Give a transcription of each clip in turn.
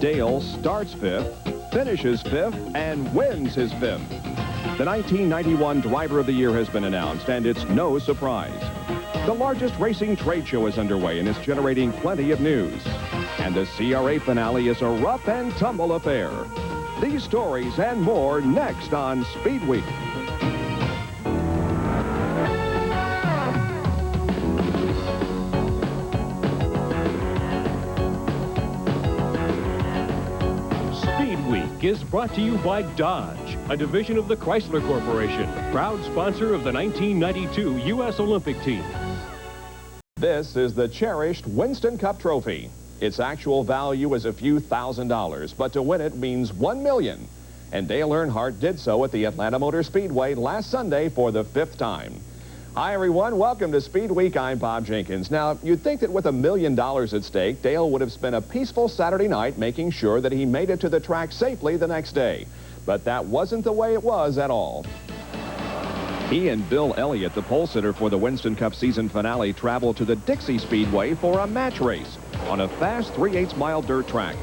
Dale starts fifth, finishes fifth, and wins his fifth. The 1991 Driver of the Year has been announced, and it's no surprise. The largest racing trade show is underway and is generating plenty of news. And the CRA finale is a rough and tumble affair. These stories and more next on Speedweek. Speedweek is brought to you by Dodge, a division of the Chrysler Corporation, proud sponsor of the 1992 U.S. Olympic team. This is the cherished Winston Cup trophy. Its actual value is a few $1,000s, but to win it means $1 million. And Dale Earnhardt did so at the Atlanta Motor Speedway last Sunday for the 5th time. Hi, everyone. Welcome to Speed Week. I'm Bob Jenkins. Now, you'd think that with $1 million at stake, Dale would have spent a peaceful Saturday night making sure that he made it to the track safely the next day. But that wasn't the way it was at all. He and Bill Elliott, the pole sitter for the Winston Cup season finale, traveled to the Dixie Speedway for a match race on a fast 3/8 mile dirt track.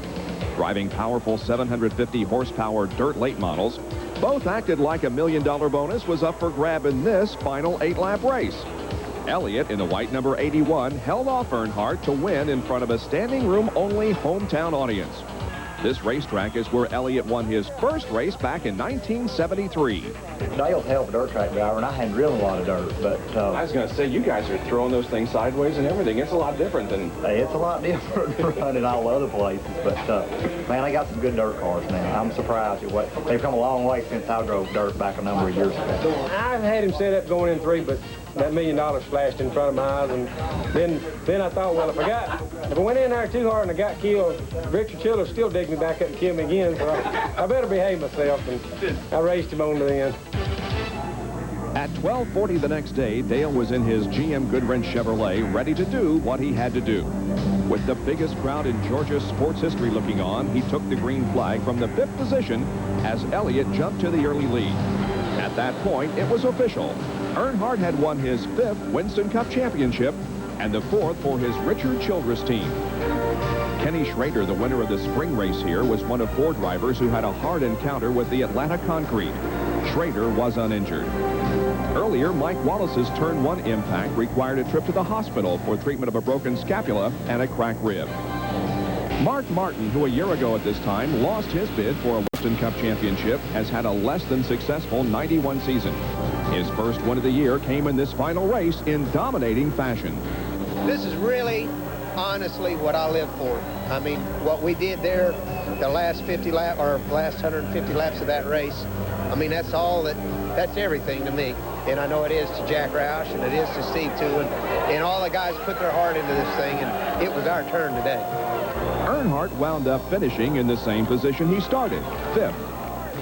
Driving powerful 750 horsepower dirt late models, both acted like $1 million bonus was up for grab in this final 8-lap race. Elliott, in the white number 81, held off Earnhardt to win in front of a standing room only hometown audience. This racetrack is where Elliott won his first race back in 1973. Dale's a hell of a dirt track driver, and I hadn't driven a lot of dirt, but... I was going to say, you guys are throwing those things sideways and everything. It's a lot different than... It's a lot different from running all other places, but, man, they got some good dirt cars now. I'm surprised at what... They've come a long way since I drove dirt back a number of years ago. I've had him set up going in 3, but that $1 million flashed in front of my eyes, and then I thought, well, if I went in there too hard and I got killed, Richard Chiller still dig me back up and kill me again, so I better behave myself, and I raced him on to the end. At 12:40 the next day, Dale was in his GM Goodwrench Chevrolet, ready to do what he had to do. With the biggest crowd in Georgia's sports history looking on, he took the green flag from the 5th position as Elliott jumped to the early lead. At that point, it was official. Earnhardt had won his 5th Winston Cup championship and the 4th for his Richard Childress team. Kenny Schrader, the winner of the spring race here, was one of 4 drivers who had a hard encounter with the Atlanta concrete. Schrader was uninjured. Earlier, Mike Wallace's turn 1 impact required a trip to the hospital for treatment of a broken scapula and a cracked rib. Mark Martin, who a year ago at this time lost his bid for a Winston Cup championship, has had a less than successful 91 season. His first win of the year came in this final race in dominating fashion. This is really, honestly, what I live for. I mean, what we did there, the last 50 lap or last 150 laps of that race, I mean, that's everything to me. And I know it is to Jack Roush, and it is to Steve too, and all the guys put their heart into this thing, and it was our turn today. Earnhardt wound up finishing in the same position he started, 5th.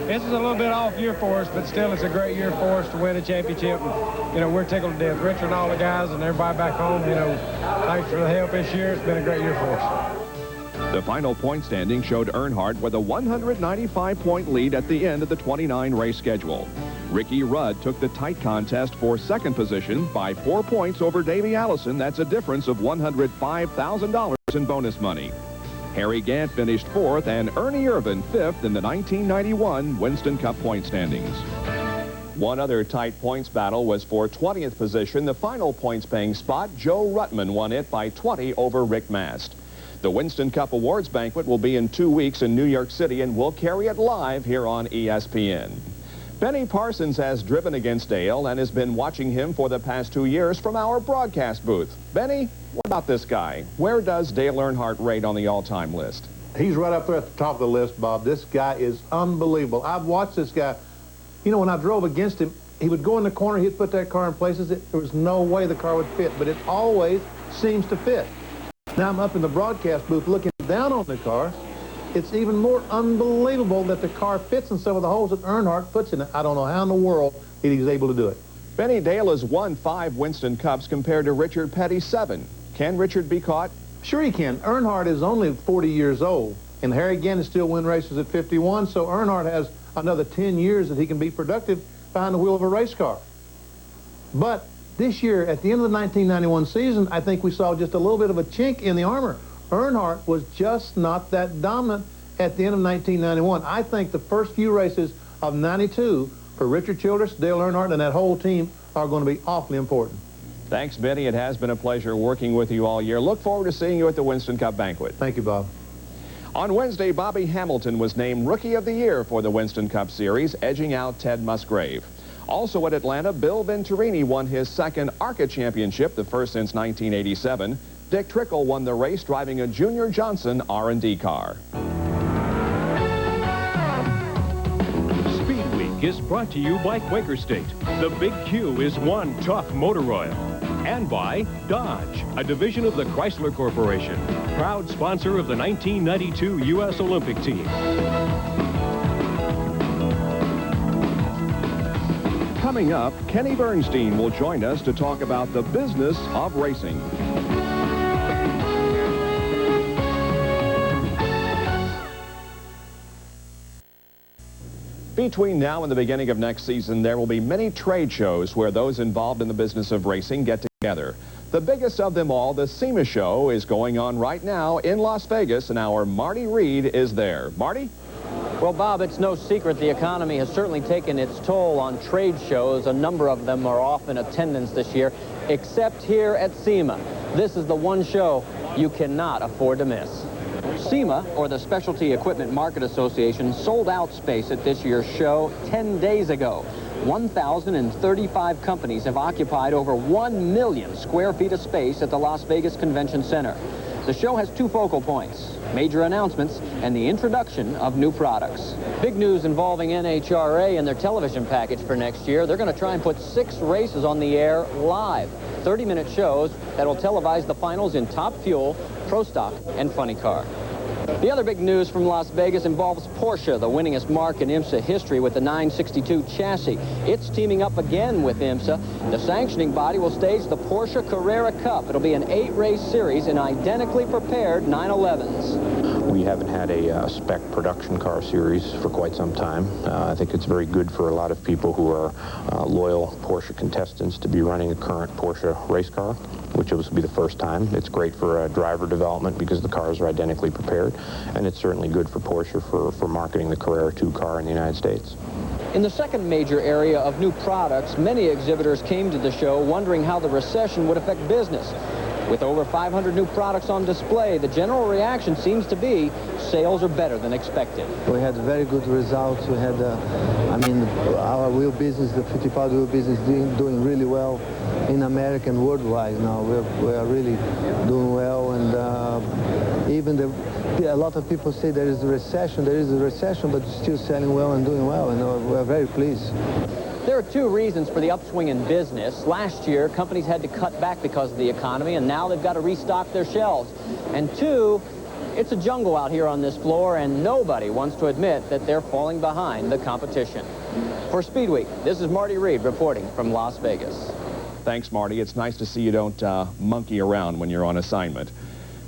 This is a little bit off year for us, but still it's a great year for us to win a championship. And, you know, we're tickled to death. Richard and all the guys and everybody back home, you know, thanks for the help this year. It's been a great year for us. The final point standing showed Earnhardt with a 195-point lead at the end of the 29-race schedule. Ricky Rudd took the tight contest for 2nd position by 4 points over Davey Allison. That's a difference of $105,000 in bonus money. Harry Gant finished 4th and Ernie Irvin 5th in the 1991 Winston Cup point standings. One other tight points battle was for 20th position. The final points-paying spot, Joe Ruttman won it by 20 over Rick Mast. The Winston Cup Awards banquet will be in 2 weeks in New York City, and we'll carry it live here on ESPN. Benny Parsons has driven against Dale and has been watching him for the past 2 years from our broadcast booth. Benny, what about this guy? Where does Dale Earnhardt rate on the all-time list? He's right up there at the top of the list, Bob. This guy is unbelievable. I've watched this guy. You know, when I drove against him, he would go in the corner, he'd put that car in places that there was no way the car would fit, but it always seems to fit. Now I'm up in the broadcast booth looking down on the car. It's even more unbelievable that the car fits in some of the holes that Earnhardt puts in it. I don't know how in the world he's able to do it. Benny, Dale has won 5 Winston Cups compared to Richard Petty's 7. Can Richard be caught? Sure he can. Earnhardt is only 40 years old, and Harry Gant is still win races at 51, so Earnhardt has another 10 years that he can be productive behind the wheel of a race car. But this year, at the end of the 1991 season, I think we saw just a little bit of a chink in the armor. Earnhardt was just not that dominant at the end of 1991. I think the first few races of 92 for Richard Childress, Dale Earnhardt, and that whole team are going to be awfully important. Thanks, Benny. It has been a pleasure working with you all year. Look forward to seeing you at the Winston Cup banquet. Thank you, Bob. On Wednesday, Bobby Hamilton was named Rookie of the Year for the Winston Cup Series, edging out Ted Musgrave. Also at Atlanta, Bill Venturini won his second ARCA championship, the first since 1987. Dick Trickle won the race driving a Junior Johnson R&D car. Speedweek is brought to you by Quaker State. The Big Q is one tough motor oil. And by Dodge, a division of the Chrysler Corporation, proud sponsor of the 1992 U.S. Olympic team. Coming up, Kenny Bernstein will join us to talk about the business of racing. Between now and the beginning of next season, there will be many trade shows where those involved in the business of racing get together. The biggest of them all, the SEMA show, is going on right now in Las Vegas, and our Marty Reed is there. Marty? Well, Bob, it's no secret the economy has certainly taken its toll on trade shows. A number of them are off in attendance this year, except here at SEMA. This is the one show you cannot afford to miss. SEMA, or the Specialty Equipment Market Association, sold out space at this year's show 10 days ago. 1,035 companies have occupied over 1 million square feet of space at the Las Vegas Convention Center. The show has two focal points: major announcements and the introduction of new products. Big news involving NHRA and their television package for next year. They're going to try and put 6 races on the air live. 30-minute shows that will televise the finals in Top Fuel, Pro Stock, and Funny Car. The other big news from Las Vegas involves Porsche, the winningest marque in IMSA history with the 962 chassis. It's teaming up again with IMSA. The sanctioning body will stage the Porsche Carrera Cup. It'll be an 8-race series in identically prepared 911s. We haven't had a spec production car series for quite some time. I think it's very good for a lot of people who are loyal Porsche contestants to be running a current Porsche race car, which will be the first time. It's great for driver development because the cars are identically prepared, and it's certainly good for Porsche for marketing the Carrera 2 car in the United States. In the second major area of new products, many exhibitors came to the show wondering how the recession would affect business. With over 500 new products on display, the general reaction seems to be sales are better than expected. We had very good results. We had, our wheel business, the 50-pound wheel business, doing really well in America and worldwide now. We are really doing well, and even a lot of people say there is a recession. There is a recession, but still selling well and doing well, and we're very pleased. There are two reasons for the upswing in business. Last year, companies had to cut back because of the economy, and now they've got to restock their shelves. And two, it's a jungle out here on this floor, and nobody wants to admit that they're falling behind the competition. For Speedweek, this is Marty Reed reporting from Las Vegas. Thanks, Marty. It's nice to see you don't monkey around when you're on assignment.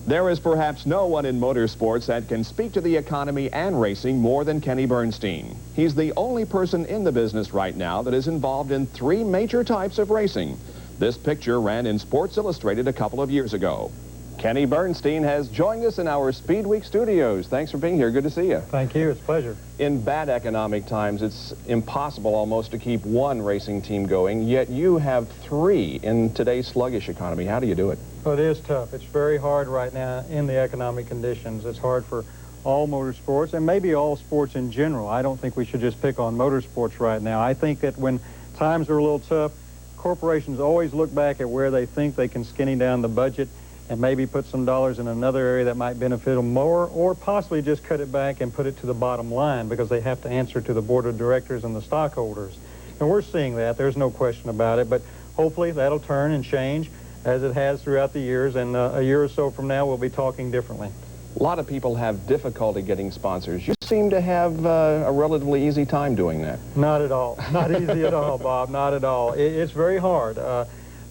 There is perhaps no one in motorsports that can speak to the economy and racing more than Kenny Bernstein. He's the only person in the business right now that is involved in 3 major types of racing. This picture ran in Sports Illustrated a couple of years ago. Kenny Bernstein has joined us in our Speedweek studios. Thanks for being here. Good to see you. Thank you. It's a pleasure. In bad economic times, it's impossible almost to keep one racing team going, yet you have 3 in today's sluggish economy. How do you do it? Well, it is tough. It's very hard right now in the economic conditions. It's hard for all motorsports and maybe all sports in general. I don't think we should just pick on motorsports right now. I think that when times are a little tough, corporations always look back at where they think they can skinny down the budget and maybe put some dollars in another area that might benefit them more, or possibly just cut it back and put it to the bottom line because they have to answer to the board of directors and the stockholders. And we're seeing that. There's no question about it, but hopefully that'll turn and change as it has throughout the years, and a year or so from now we'll be talking differently. A lot of people have difficulty getting sponsors. You seem to have a relatively easy time doing that. Not at all. Not easy at all, Bob. Not at all. It's very hard.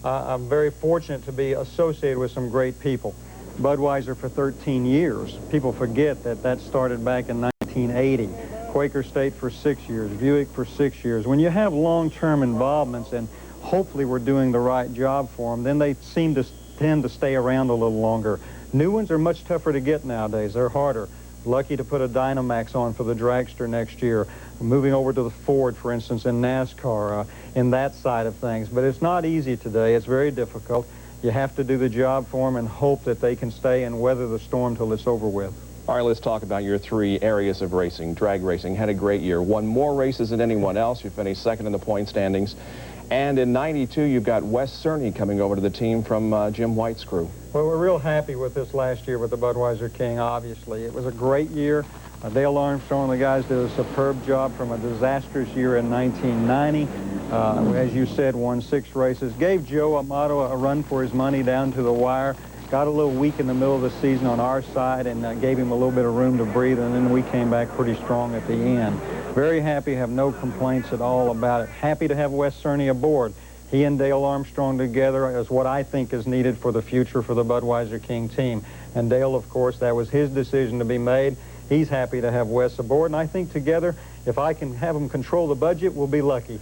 I'm very fortunate to be associated with some great people. Budweiser for 13 years. People forget that that started back in 1980. Quaker State for 6 years. Buick for 6 years. When you have long-term involvements and hopefully we're doing the right job for them, then they seem to tend to stay around a little longer. New ones are much tougher to get nowadays. They're harder. Lucky to put a Dynamax on for the dragster next year. Moving over to the Ford, for instance, in NASCAR, in that side of things. But it's not easy today. It's very difficult. You have to do the job for them and hope that they can stay and weather the storm till it's over with. All right, let's talk about your 3 areas of racing. Drag racing had a great year. Won more races than anyone else. You finished second in the point standings. And in '92, you've got Wes Cerny coming over to the team from Jim White's crew. Well, we're real happy with this last year with the Budweiser King, obviously. It was a great year. Dale Armstrong and the guys did a superb job from a disastrous year in 1990. As you said, won 6 races. Gave Joe Amato a run for his money down to the wire. Got a little weak in the middle of the season on our side and gave him a little bit of room to breathe, and then we came back pretty strong at the end. Very happy, have no complaints at all about it. Happy to have Wes Cerny aboard. He and Dale Armstrong together is what I think is needed for the future for the Budweiser King team. And Dale, of course, that was his decision to be made. He's happy to have Wes aboard, and I think together, if I can have them control the budget, we'll be lucky.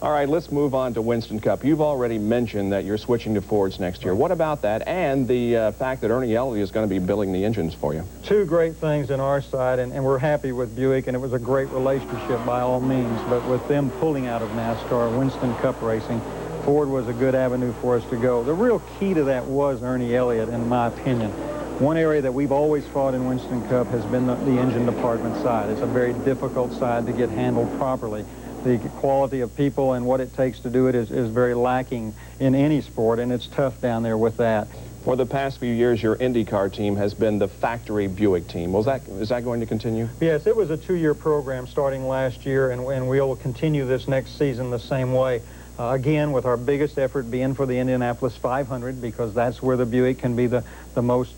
All right, let's move on to Winston Cup. You've already mentioned that you're switching to Fords next year. What about that and the fact that Ernie Elliott is going to be building the engines for you? 2 great things on our side, and we're happy with Buick, and it was a great relationship by all means. But with them pulling out of NASCAR, Winston Cup racing, Ford was a good avenue for us to go. The real key to that was Ernie Elliott, in my opinion. One area that we've always fought in Winston Cup has been the engine department side. It's a very difficult side to get handled properly. The quality of people and what it takes to do it is very lacking in any sport, and it's tough down there with that. For the past few years, your IndyCar team has been the factory Buick team. Is that going to continue? Yes, it was a 2-year program starting last year, and we'll continue this next season the same way. Again, with our biggest effort being for the Indianapolis 500, because that's where the Buick can be the most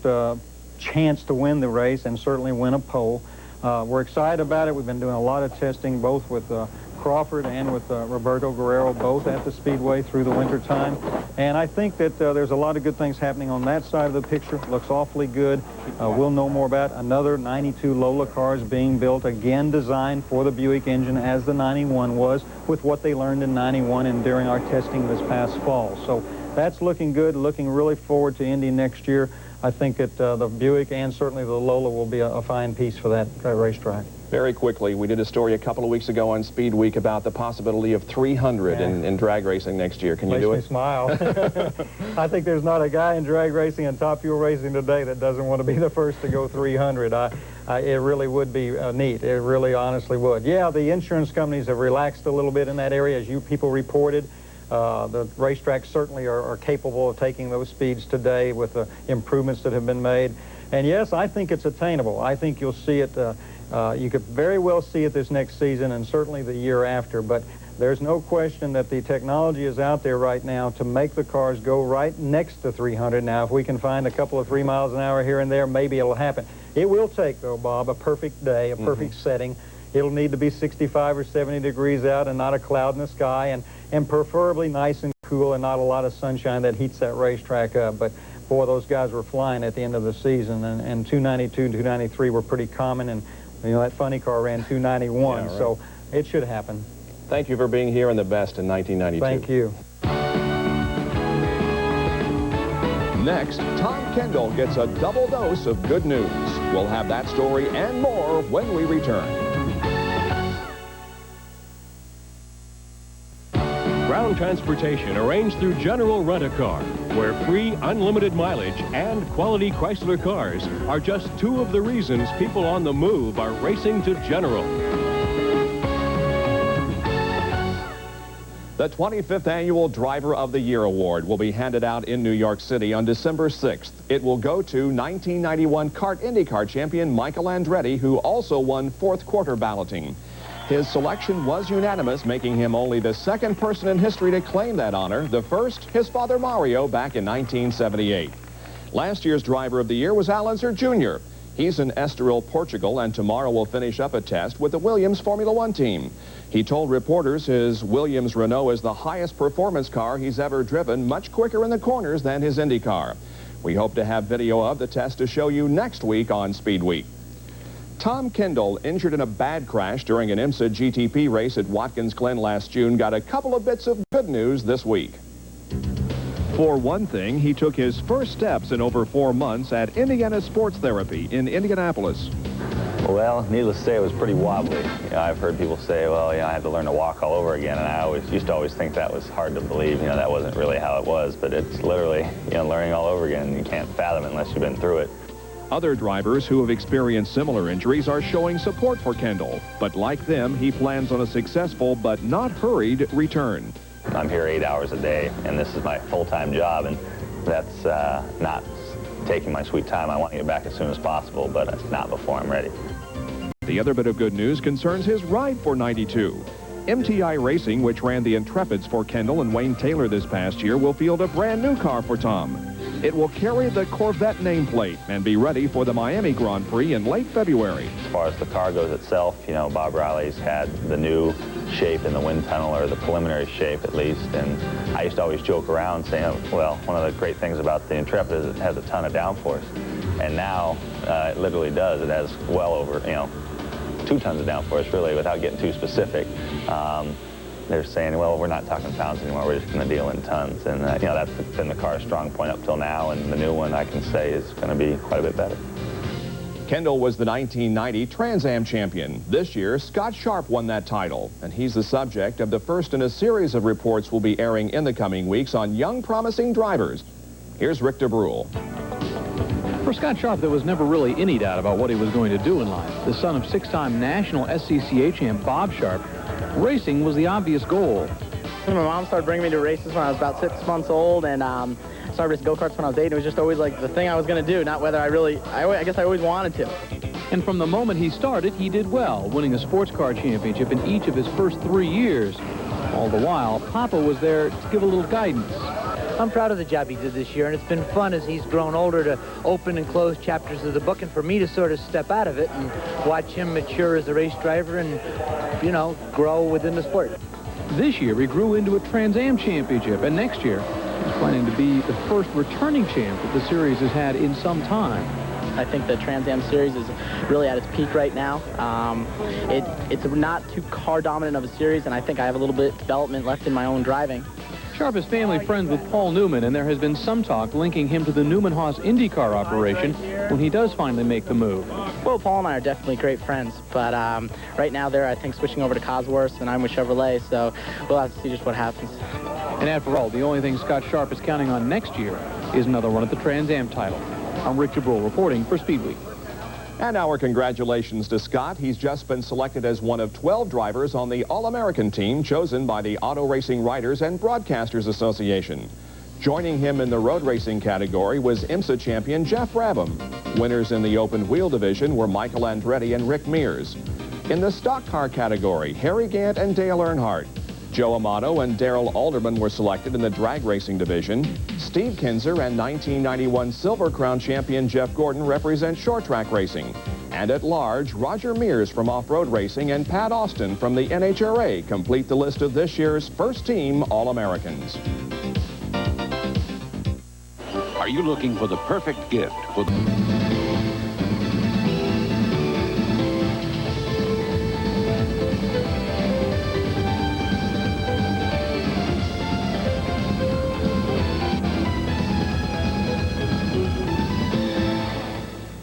chance to win the race and certainly win a pole. We're excited about it. We've been doing a lot of testing, both with Crawford and with Roberto Guerrero, both at the Speedway through the winter time. And I think that there's a lot of good things happening on that side of the picture. It looks awfully good. We'll know more about another 92 Lola cars being built, again designed for the Buick engine as the 91 was, with what they learned in 91 and during our testing this past fall. So that's looking good, looking really forward to Indy next year. I think that the Buick and certainly the Lola will be a fine piece for that racetrack. Very quickly, we did a story a couple of weeks ago on Speedweek about the possibility of 300 in drag racing next year. Can you do it? Makes me smile. I think there's not a guy in drag racing and top fuel racing today that doesn't want to be the first to go 300. It really would be neat. It really honestly would. Yeah, the insurance companies have relaxed a little bit in that area, as you people reported. The racetracks certainly are capable of taking those speeds today with the improvements that have been made. And yes, I think it's attainable. I think you'll see it. You could very well see it this next season and certainly the year after. But there's no question that the technology is out there right now to make the cars go right next to 300. Now, if we can find a couple of 3 miles an hour here and there, maybe it'll happen. It will take, though, Bob, a perfect day, a perfect setting. It'll need to be 65 or 70 degrees out and not a cloud in the sky, and preferably nice and cool and not a lot of sunshine that heats that racetrack up. But boy, those guys were flying at the end of the season, and 292 and 293 were pretty common, and you know that funny car ran 291, right. So it should happen. Thank you for being here and the best in 1992. Thank you. Next, Tom Kendall gets a double dose of good news. We'll have that story and more when we return. Ground transportation arranged through General Rent-A-Car, where free, unlimited mileage and quality Chrysler cars are just 2 of the reasons people on the move are racing to General. The 25th Annual Driver of the Year Award will be handed out in New York City on December 6th. It will go to 1991 kart IndyCar champion Michael Andretti, who also won 4th quarter balloting. His selection was unanimous, making him only the 2nd person in history to claim that honor. The first, his father Mario, back in 1978. Last year's Driver of the Year was Al Unser Jr. He's in Estoril, Portugal, and tomorrow will finish up a test with the Williams Formula One team. He told reporters his Williams Renault is the highest performance car he's ever driven, much quicker in the corners than his Indy car. We hope to have video of the test to show you next week on Speedweek. Tom Kendall, injured in a bad crash during an IMSA GTP race at Watkins Glen last June, got a couple of bits of good news this week. For one thing, he took his first steps in over 4 months at Indiana Sports Therapy in Indianapolis. Well, needless to say, it was pretty wobbly. I've heard people say, well, I had to learn to walk all over again, and I used to always think that was hard to believe. That wasn't really how it was, but it's literally, learning all over again. You can't fathom it unless you've been through it. Other drivers who have experienced similar injuries are showing support for Kendall, but like them, he plans on a successful but not hurried return. I'm here 8 hours a day, and this is my full-time job, and that's not taking my sweet time. I want to get back as soon as possible, but it's not before I'm ready. The other bit of good news concerns his ride for 92. MTI Racing, which ran the Intrepids for Kendall and Wayne Taylor this past year, will field a brand new car for Tom. It will carry the Corvette nameplate and be ready for the Miami Grand Prix in late February. As far as the car goes itself, Bob Riley's had the new shape in the wind tunnel, or the preliminary shape at least, and I used to always joke around saying, well, one of the great things about the Intrepid is it has a ton of downforce, and now it literally does. It has well over, 2 tons of downforce, really, without getting too specific. They're saying, well, we're not talking pounds anymore, we're just going to deal in tons. And, that's been the car's strong point up till now, and the new one, I can say, is going to be quite a bit better. Kendall was the 1990 Trans Am champion. This year, Scott Sharp won that title, and he's the subject of the first in a series of reports we'll be airing in the coming weeks on young, promising drivers. Here's Rick DeBrule. For Scott Sharp, there was never really any doubt about what he was going to do in life. The son of 6-time national SCCA champ Bob Sharp, racing was the obvious goal. My mom started bringing me to races when I was about 6 months old, and started racing go-karts when I was 8. It was just always like the thing I was going to do, not whether I guess I always wanted to. And from the moment he started, he did well, winning a sports car championship in each of his first 3 years. All the while, Papa was there to give a little guidance. I'm proud of the job he did this year, and it's been fun as he's grown older to open and close chapters of the book, and for me to sort of step out of it and watch him mature as a race driver and, grow within the sport. This year, he grew into a Trans Am championship, and next year, he's planning to be the first returning champ that the series has had in some time. I think the Trans Am series is really at its peak right now. It's not too car dominant of a series, and I think I have a little bit of development left in my own driving. Sharp is family friends with Paul Newman, and there has been some talk linking him to the Newman-Haas IndyCar operation when he does finally make the move. Well, Paul and I are definitely great friends, but right now they're, I think, switching over to Cosworth, and I'm with Chevrolet, so we'll have to see just what happens. And after all, the only thing Scott Sharp is counting on next year is another run at the Trans Am title. I'm Rick DeBrule reporting for Speedweek. And our congratulations to Scott. He's just been selected as one of 12 drivers on the All-American team chosen by the Auto Racing Writers and Broadcasters Association. Joining him in the road racing category was IMSA champion Jeff Brabham. Winners in the open wheel division were Michael Andretti and Rick Mears. In the stock car category, Harry Gant and Dale Earnhardt. Joe Amato and Darrell Alderman were selected in the drag racing division. Steve Kinzer and 1991 Silver Crown champion Jeff Gordon represent short track racing. And at large, Roger Mears from off-road racing and Pat Austin from the NHRA complete the list of this year's first team All-Americans. Are you looking for the perfect gift for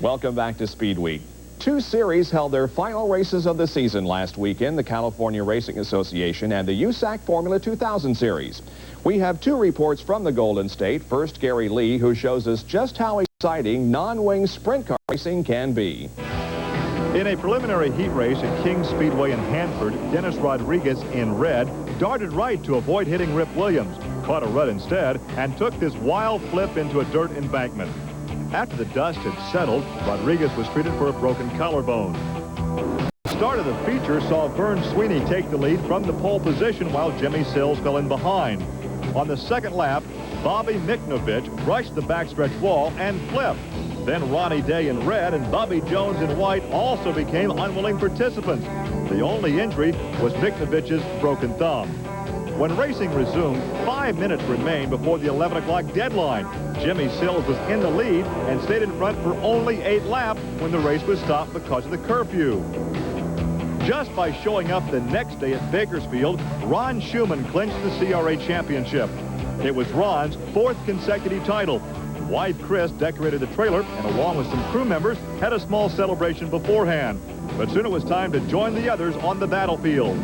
Welcome back to Speed Week. 2 series held their final races of the season last weekend, the California Racing Association and the USAC Formula 2000 Series. We have 2 reports from the Golden State. First, Gary Lee, who shows us just how exciting non-wing sprint car racing can be. In a preliminary heat race at King Speedway in Hanford, Dennis Rodriguez in red darted right to avoid hitting Rip Williams, caught a rut instead, and took this wild flip into a dirt embankment. After the dust had settled, Rodriguez was treated for a broken collarbone. The start of the feature saw Vern Sweeney take the lead from the pole position while Jimmy Sills fell in behind. On the second lap, Bobby Miknovich brushed the backstretch wall and flipped. Then Ronnie Day in red and Bobby Jones in white also became unwilling participants. The only injury was Miknovich's broken thumb. When racing resumed, 5 minutes remained before the 11 o'clock deadline. Jimmy Sills was in the lead and stayed in front for only 8 laps when the race was stopped because of the curfew. Just by showing up the next day at Bakersfield, Ron Schumann clinched the CRA championship. It was Ron's 4th consecutive title. Wife Chris decorated the trailer and along with some crew members had a small celebration beforehand. but soon it was time to join the others on the battlefield.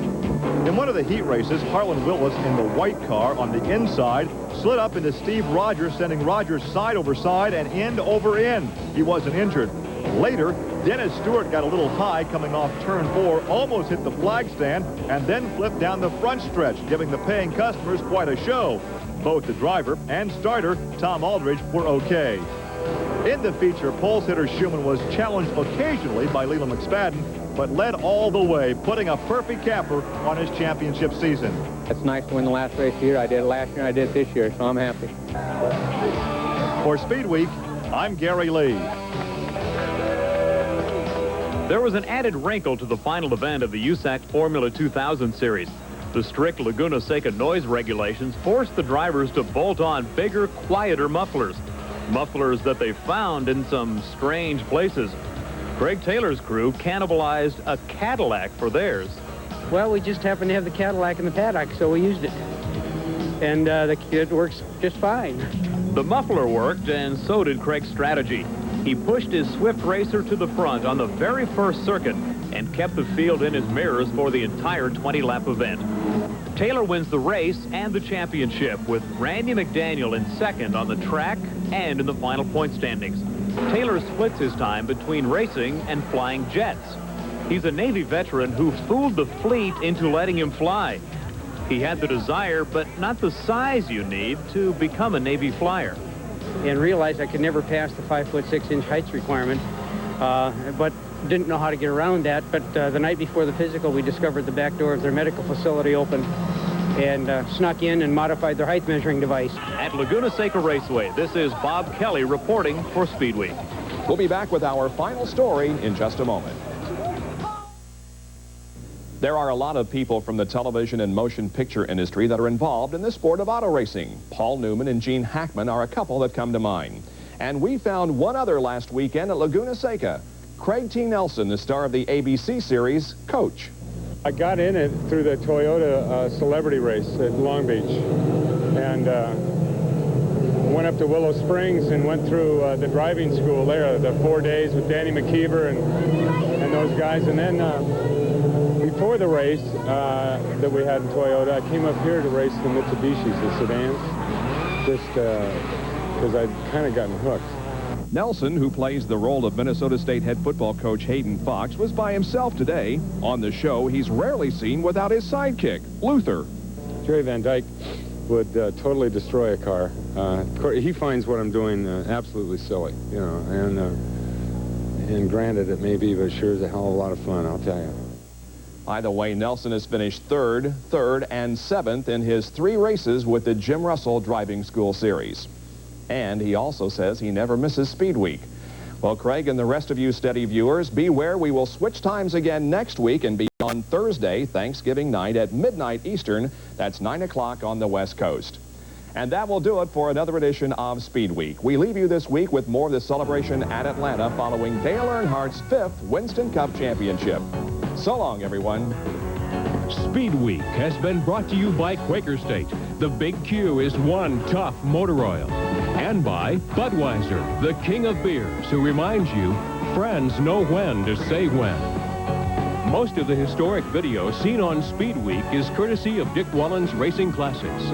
In one of the heat races, Harlan Willis in the white car on the inside slid up into Steve Rogers, sending Rogers side over side and end over end. He wasn't injured. Later, Dennis Stewart got a little high coming off turn 4, almost hit the flag stand, and then flipped down the front stretch, giving the paying customers quite a show. Both the driver and starter, Tom Aldridge, were okay. In the feature, pole sitter Schumann was challenged occasionally by Leland McSpadden, but led all the way, putting a perfect capper on his championship season. It's nice to win the last race here. I did it last year, and I did it this year, so I'm happy. For Speedweek, I'm Gary Lee. There was an added wrinkle to the final event of the USAC Formula 2000 series. The strict Laguna Seca noise regulations forced the drivers to bolt on bigger, quieter mufflers. Mufflers that they found in some strange places. Greg Taylor's crew cannibalized a Cadillac for theirs. Well, we just happened to have the Cadillac in the paddock, so we used it. And it works just fine. The muffler worked, and so did Craig's strategy. He pushed his Swift Racer to the front on the very first circuit and kept the field in his mirrors for the entire 20-lap event. Taylor wins the race and the championship, with Randy McDaniel in second on the track and in the final point standings. Taylor splits his time between racing and flying jets. He's a Navy veteran who fooled the fleet into letting him fly. He had the desire, but not the size you need to become a Navy flyer. And realized I could never pass the 5'6" height requirement, but didn't know how to get around that. But the night before the physical, we discovered the back door of their medical facility open and snuck in and modified their height measuring device. At Laguna Seca Raceway, this is Bob Kelly reporting for Speedweek. We'll be back with our final story in just a moment. There are a lot of people from the television and motion picture industry that are involved in the sport of auto racing. Paul Newman and Gene Hackman are a couple that come to mind. And we found one other last weekend at Laguna Seca. Craig T. Nelson, the star of the ABC series, Coach. I got in it through the Toyota celebrity race at Long Beach. And went up to Willow Springs and went through the driving school there, the 4 days with Danny McKeever and those guys. And then before the race that we had in Toyota, I came up here to race the Mitsubishis, the sedans, just because I'd kind of gotten hooked. Nelson, who plays the role of Minnesota State head football coach Hayden Fox, was by himself today. On the show, he's rarely seen without his sidekick, Luther. Jerry Van Dyke would totally destroy a car. He finds what I'm doing absolutely silly, you know, and granted it may be, but it sure is a hell of a lot of fun, I'll tell you. By the way, Nelson has finished third, and 7th in his 3 races with the Jim Russell Driving School Series. And he also says he never misses Speedweek. Well, Craig and the rest of you steady viewers, beware, we will switch times again next week and be on Thursday, Thanksgiving night at midnight Eastern. That's 9 o'clock on the West Coast. And that will do it for another edition of Speedweek. We leave you this week with more of the celebration at Atlanta following Dale Earnhardt's 5th Winston Cup Championship. So long, everyone. Speedweek has been brought to you by Quaker State. The Big Q is one tough motor oil. And by Budweiser, the king of beers, who reminds you, friends know when to say when. Most of the historic video seen on Speedweek is courtesy of Dick Wallen's Racing Classics.